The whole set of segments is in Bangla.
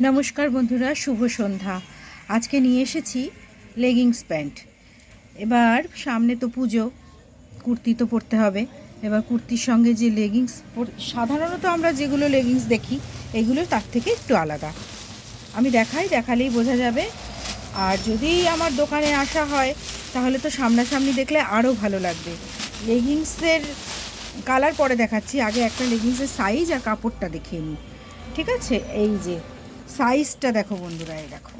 নমস্কার বন্ধুরা, শুভ সন্ধ্যা। আজকে নিয়ে এসেছি লেগিংস প্যান্ট। এবার সামনে তো পুজো, কুর্তি তো পরতে হবে। এবার কুর্তির সঙ্গে যে লেগিংস, সাধারণত আমরা যেগুলো লেগিংস দেখি এগুলো তার থেকে একটু আলাদা। আমি দেখালেই বোঝা যাবে। আর যদি আমার দোকানে আসা হয় তাহলে তো সামনাসামনি দেখলে আরও ভালো লাগবে। লেগিংসের কালার পরে দেখাচ্ছি, আগে একটা লেগিংসের সাইজ আর কাপড়টা দেখিয়ে নিই, ঠিক আছে? এই যে সাইজটা দেখো বন্ধুরা, এই দেখো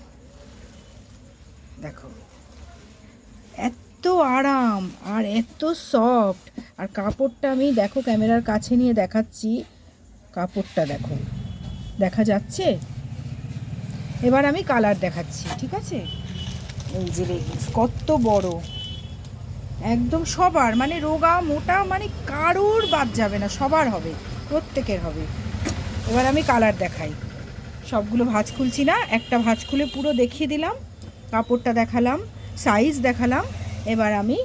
দেখো, এত আরাম আর এত সফট। আর কাপড়টা আমি দেখো ক্যামেরার কাছে নিয়ে দেখাচ্ছি, কাপড়টা দেখো, দেখা যাচ্ছে? এবার আমি কালার দেখাচ্ছি, ঠিক আছে? এই যে লেগিংস কত বড়, একদম সবার, মানে রোগা মোটা মানে কারোর বাদ যাবে না, সবার হবে, প্রত্যেকের হবে। এবার আমি কালার দেখাই। সবগুলো ভাঁজ খুলছি না, একটা ভাঁজ খুলে পুরো দেখিয়ে দিলাম, কাপড়টা দেখালাম, সাইজ দেখালাম। এবার আমি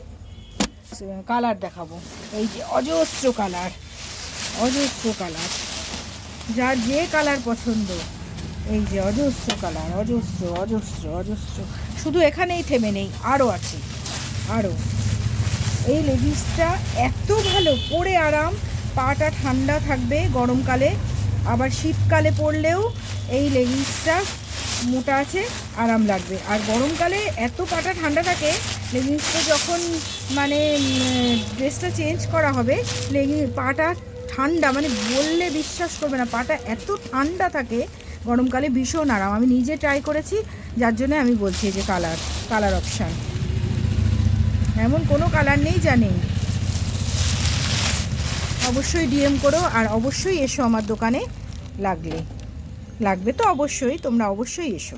কালার দেখাবো। এই যে অজস্র কালার, অজস্র কালার, যার যে কালার পছন্দ, এই যে অজস্র কালার, অজস্র অজস্র অজস্র। শুধু এখানেই থেমে নেই, আরও আছে, আরও। এই লেগিংসটা এত ভালো, পরে আরাম, পাটা ঠান্ডা থাকবে গরমকালে, আবার শীতকালে পরলেও এই লেগিংসটা মোটা আছে, আরাম লাগবে। আর গরমকালে এত পাটা ঠান্ডা থাকে, লেগিংসটা যখন মানে ড্রেসটা চেঞ্জ করা হবে, পাটা ঠান্ডা, মানে বললে বিশ্বাস করবে না, পাটা এত ঠান্ডা থাকে গরমকালে, ভীষণ আরাম। আমি নিজে ট্রাই করেছি, যার জন্য আমি বলছি যে কালার অপশান এমন কোনো কালার নেই যা নেই। অবশ্যই ডিএম করো, আর অবশ্যই এসো আমার দোকানে, লাগবে তো অবশ্যই, তোমরা অবশ্যই এসো।